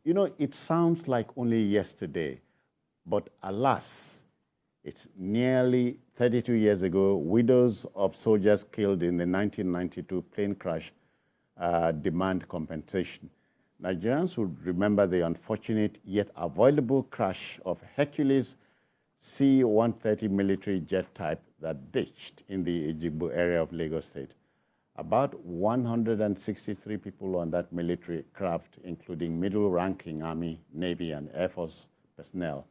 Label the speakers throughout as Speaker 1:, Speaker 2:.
Speaker 1: You know, it sounds like only yesterday, but alas, it's nearly 32 years ago, widows of soldiers killed in the 1992 plane crash demand compensation. Nigerians would remember the unfortunate yet avoidable crash of Hercules C-130 military jet type that ditched in the Ejigbo area of Lagos State. About 163 people on that military craft, including middle-ranking Army, Navy, and Air Force personnel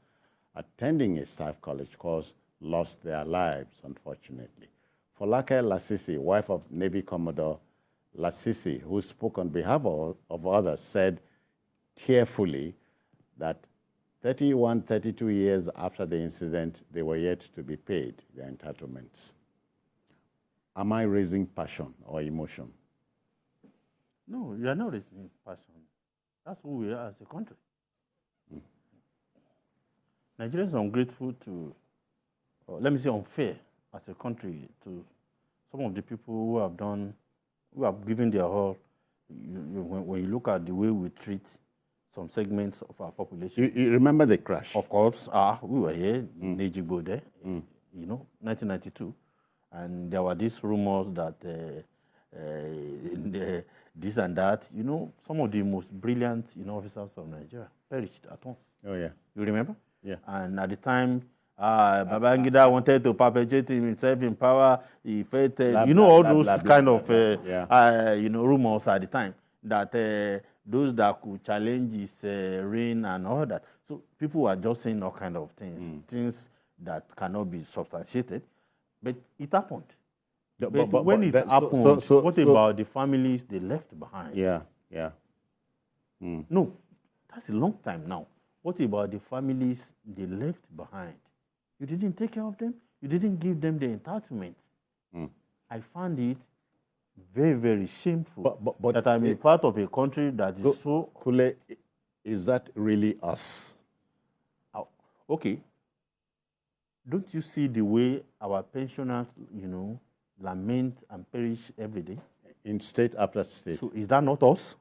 Speaker 1: attending a staff college course, lost their lives, unfortunately. Folake Lasisi, wife of Navy Commodore Lasisi, who spoke on behalf of others, said tearfully that 32 years after the incident, they were yet to be paid their entitlements. Am I raising passion or emotion?
Speaker 2: No, you are not raising passion. That's who we are as a country. Nigerians are ungrateful to, let me say unfair as a country to some of the people who have given their all. When you look at the way we treat some segments of our population.
Speaker 1: You remember the crash?
Speaker 2: Of course. We were here in Ejigbo there, 1992. And there were these rumors that this and that, some of the most brilliant, officers of Nigeria perished at once.
Speaker 1: Oh, yeah.
Speaker 2: You remember?
Speaker 1: Yeah.
Speaker 2: And at the time, Babangida wanted to perpetuate himself in power. He felt, all those kind of rumors at the time that those that could challenge his reign and all that. So people were just saying all kind of things, things that cannot be substantiated. But it happened. But when it happened, what about the families they left behind?
Speaker 1: Yeah.
Speaker 2: No, that's a long time now. What about the families they left behind? You didn't take care of them. You didn't give them the entitlement. I found it very, very shameful but that I'm a part of a country that is so...
Speaker 1: Kule, is that really us?
Speaker 2: Okay. Don't you see the way our pensioners, lament and perish every day?
Speaker 1: In state after state.
Speaker 2: So is that not us?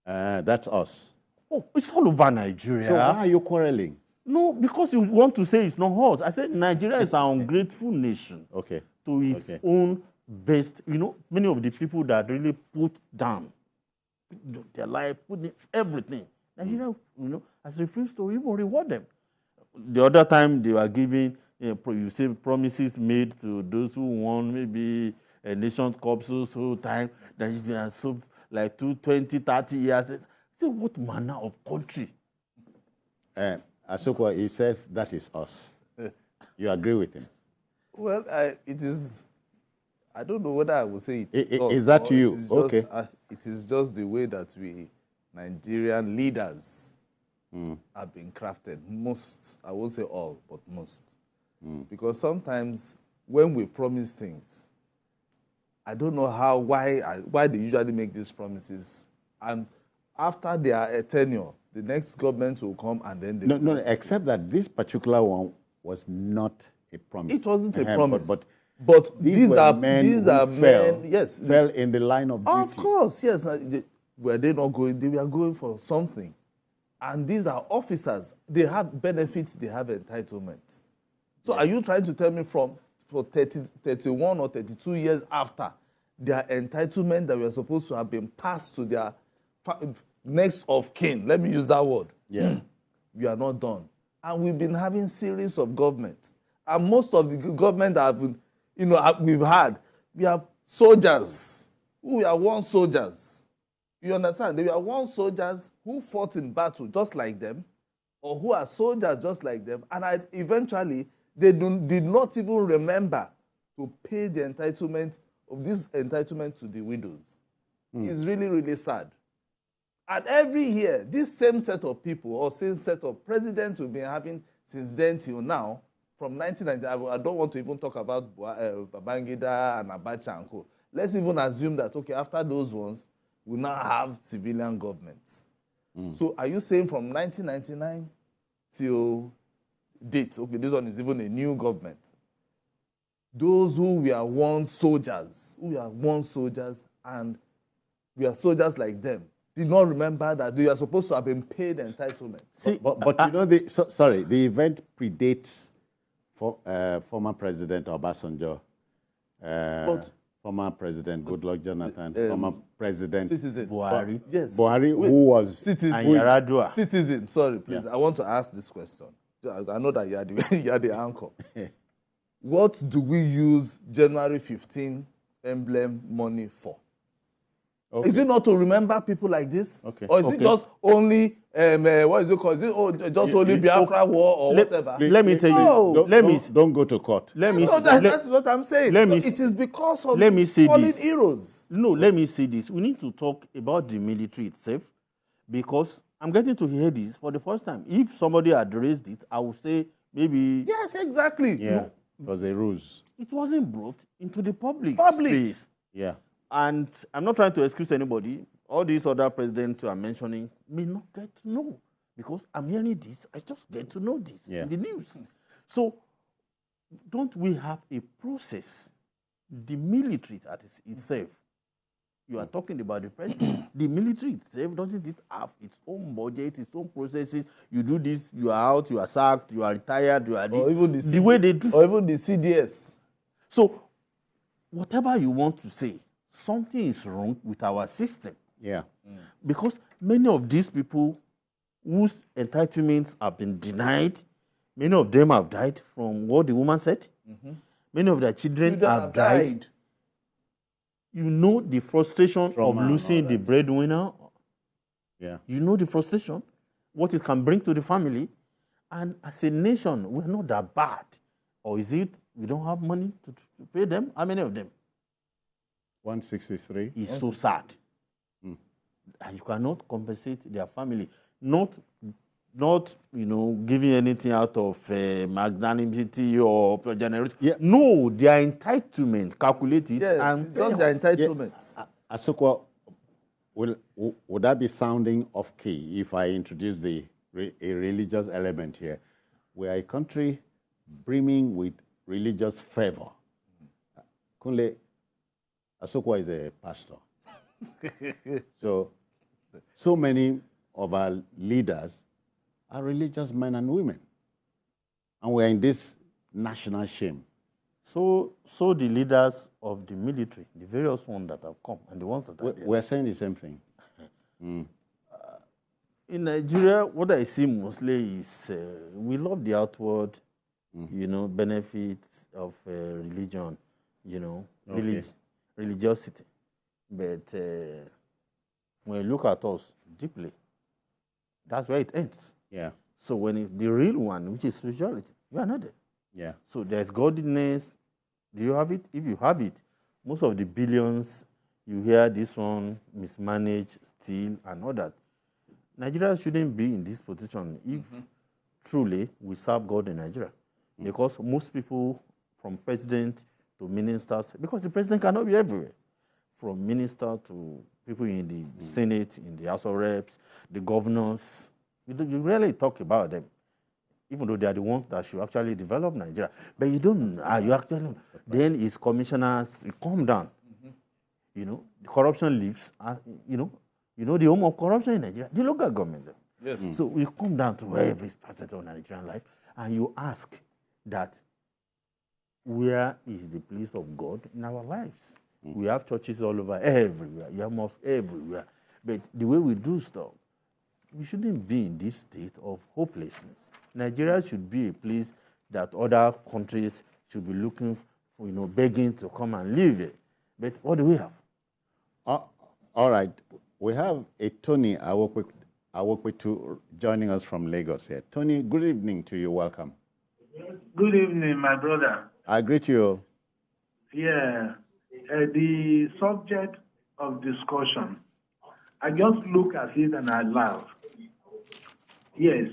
Speaker 1: That's us.
Speaker 2: Oh, it's all over Nigeria.
Speaker 1: So why are you quarreling?
Speaker 2: No, because you want to say it's not us. I said Nigeria is an ungrateful nation.
Speaker 1: Okay.
Speaker 2: To its own best. Many of the people that really put down their life, put in everything. Nigeria, has refused to even reward them. The other time they were giving, you say promises made to those who won maybe a Nations Cup so time, that is so like 20, 30 years. Say, what manner of country?
Speaker 1: Asokwa, he says that is us. You agree with him?
Speaker 3: Well, it is. I don't know whether I would say it is us.
Speaker 1: Is that you?
Speaker 3: Okay. It is just the way that we Nigerian leaders have been crafted. Most, I won't say all, but most. Because sometimes when we promise things, I don't know why they usually make these promises, and after their tenure, the next government will come and then they
Speaker 1: no, except that this particular one was not a promise.
Speaker 3: It wasn't a promise.
Speaker 1: But
Speaker 3: these are men,
Speaker 1: yes, fell in the line of duty.
Speaker 3: Of course, yes. Were they not going? They were going for something. And these are officers. They have benefits, they have entitlements. So are you trying to tell me for 31 or 32 years after, their entitlement that were supposed to have been passed to their next of kin, let me use that word.
Speaker 1: Yeah.
Speaker 3: We are not done. And we've been having series of government. And most of the government that we've had, we have soldiers who were once soldiers. You understand? They were once soldiers who fought in battle just like them, or who are soldiers just like them, and eventually they did not even remember to pay the entitlement to the widows. It's really, really sad. And every year, this same set of people or same set of presidents we've been having since then till now, from 1990, I don't want to even talk about Babangida and Abacha and co. Let's even assume that, okay, after those ones, we now have civilian governments. So are you saying from 1999 till date, okay, this one is even a new government, those who were once soldiers, and we are soldiers like them, did not remember that they are supposed to have been paid entitlement.
Speaker 1: See, but you know, the event predates former President Obasanjo, former President Goodluck Jonathan, former President
Speaker 3: Buhari. Yes.
Speaker 1: Buhari, who was
Speaker 2: Yaradua.
Speaker 3: Citizen. Sorry, please. I want to ask this question. I know that you are the anchor. What do we use January 15 emblem money for? Okay. Is it not to remember people like this?
Speaker 1: Okay.
Speaker 3: Or is it just only, what is it called? Is it just only Biafra war or whatever?
Speaker 2: Let me tell you.
Speaker 1: Don't go to court.
Speaker 3: That's what I'm saying. It is because of fallen heroes.
Speaker 2: No, let me say this. We need to talk about the military itself, because I'm getting to hear this for the first time. If somebody had raised it, I would say maybe...
Speaker 3: Yes, exactly.
Speaker 1: Yeah, it was a ruse.
Speaker 2: It wasn't brought into the public space.
Speaker 1: Yeah.
Speaker 2: And I'm not trying to excuse anybody. All these other presidents you are mentioning may not get to know, because I'm hearing this. I just get to know this in the news. So don't we have a process? The military itself, you are talking about the president. The military itself, doesn't it have its own budget, its own processes? You do this, you are out, you are sacked, you are retired, you are this.
Speaker 3: Or even
Speaker 2: the way they do.
Speaker 3: Or even the CDS.
Speaker 2: So whatever you want to say, something is wrong with our system.
Speaker 1: Yeah.
Speaker 2: Because many of these people whose entitlements have been denied, many of them have died from what the woman said. Many of their children have died. You know the frustration of losing the breadwinner.
Speaker 1: Yeah.
Speaker 2: You know the frustration, what it can bring to the family. And as a nation, we're not that bad. Or is it we don't have money to pay them? How many of them?
Speaker 1: 163.
Speaker 2: It's so sad. And you cannot compensate their family. Not giving anything out of magnanimity or generosity.
Speaker 1: Yeah.
Speaker 2: No, their entitlement, calculate it.
Speaker 3: Yes,
Speaker 2: and
Speaker 3: it's not their entitlement.
Speaker 1: Yeah. Asokwa, would that be sounding off key if I introduce a religious element here? We are a country brimming with religious fervor. Kunle, Asokwa is a pastor. So many of our leaders are religious men and women. And we're in this national shame.
Speaker 2: So the leaders of the military, the various ones that have come, and the ones that are
Speaker 1: we're saying the same thing.
Speaker 2: In Nigeria, what I see mostly is we love the outward, benefits of religion, religiosity. But when you look at us deeply, that's where it ends.
Speaker 1: Yeah.
Speaker 2: So when it's the real one, which is spirituality, you are not there.
Speaker 1: Yeah.
Speaker 2: So there's godliness. Do you have it? If you have it, most of the billions, you hear this one mismanaged, steal, and all that. Nigeria shouldn't be in this position if truly we serve God in Nigeria. Because most people, from president to ministers, because the president cannot be everywhere, from minister to people in the Senate, in the House of Reps, the governors, you rarely talk about them, even though they are the ones that should actually develop Nigeria. But you don't, then it's commissioners, you calm down. The corruption lives, the home of corruption in Nigeria, the local government.
Speaker 3: Yes.
Speaker 2: So we come down to every facet of Nigerian life, and you ask that, where is the place of God in our lives? We have churches all over, everywhere. You have mosques everywhere. But the way we do stuff, we shouldn't be in this state of hopelessness. Nigeria should be a place that other countries should be looking for, begging to come and live here. But what do we have?
Speaker 1: All right. We have a Tony I work with too, joining us from Lagos here. Tony, good evening to you. Welcome.
Speaker 4: Good evening, my brother.
Speaker 1: I greet you.
Speaker 4: Yeah. The subject of discussion, I just look at it and I laugh. Yes.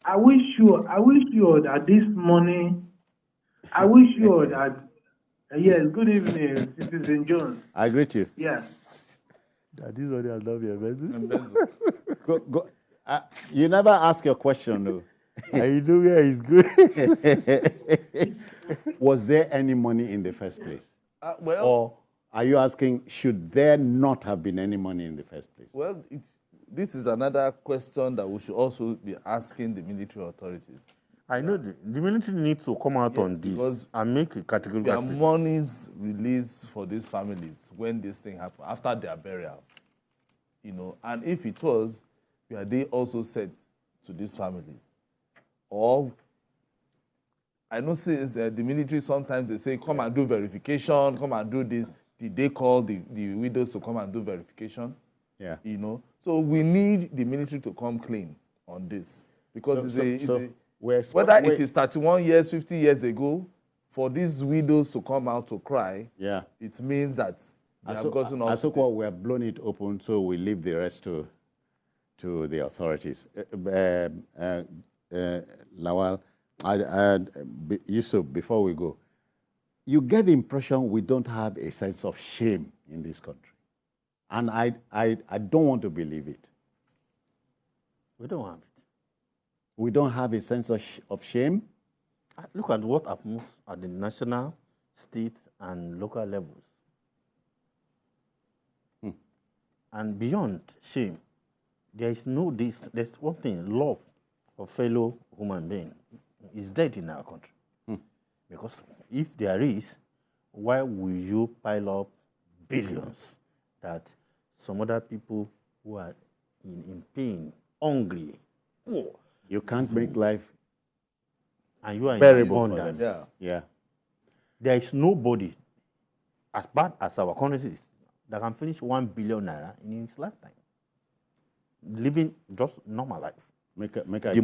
Speaker 4: I wish you that this morning, yes, good evening, Citizen Jones.
Speaker 1: I greet you.
Speaker 4: Yeah.
Speaker 2: That is what I love you,
Speaker 1: Go. You never ask your question, though.
Speaker 2: I know where it's good.
Speaker 1: Was there any money in the first place? Are you asking, should there not have been any money in the first place?
Speaker 3: Well, this is another question that we should also be asking the military authorities.
Speaker 2: I know the military needs to come out on this and make a categorical
Speaker 3: there are
Speaker 2: statement.
Speaker 3: monies released for these families when this thing happened, after their burial. And if it was, were they also said to these families? Or, I know since the military sometimes they say, come and do verification, come and do this. Did they call the widows to come and do verification?
Speaker 1: Yeah.
Speaker 3: So we need the military to come clean on this. Because whether it is 31 years, 50 years ago, for these widows to come out to cry, it means that they have gotten off.
Speaker 1: As we have blown it open, so we leave the rest to the authorities. Lawal, Yusuf, before we go, you get the impression we don't have a sense of shame in this country. And I don't want to believe it.
Speaker 2: We don't have it.
Speaker 1: We don't have a sense of shame?
Speaker 2: Look at what happens at the national, state, and local levels. And beyond shame, there's one thing, love for fellow human being is dead in our country. Because if there is, why will you pile up billions that some other people who are in pain, hungry, poor?
Speaker 1: You can't make life
Speaker 2: and you are
Speaker 1: bearable
Speaker 2: in
Speaker 1: for
Speaker 2: abundance.
Speaker 1: them. Yeah.
Speaker 2: There is nobody, as bad as our country is, that can finish 1 billion naira in his lifetime, living just normal life.
Speaker 1: The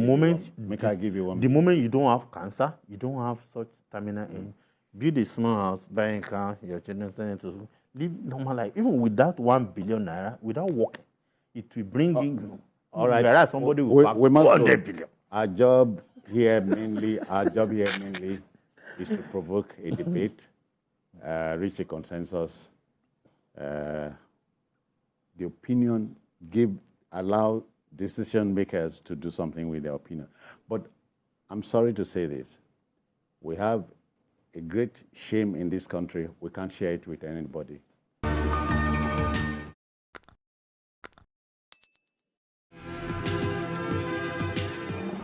Speaker 1: moment
Speaker 2: you don't have cancer, you don't have such terminal aim, build a small house, buy a car, your children send to live normal life. Even without 1 billion naira, without working, it will bring in.
Speaker 1: All right.
Speaker 2: Whereas somebody will pack 100 billion.
Speaker 1: Our job here mainly is to provoke a debate, reach a consensus. The opinion, allow decision makers to do something with their opinion. But I'm sorry to say this. We have a great shame in this country. We can't share it with anybody.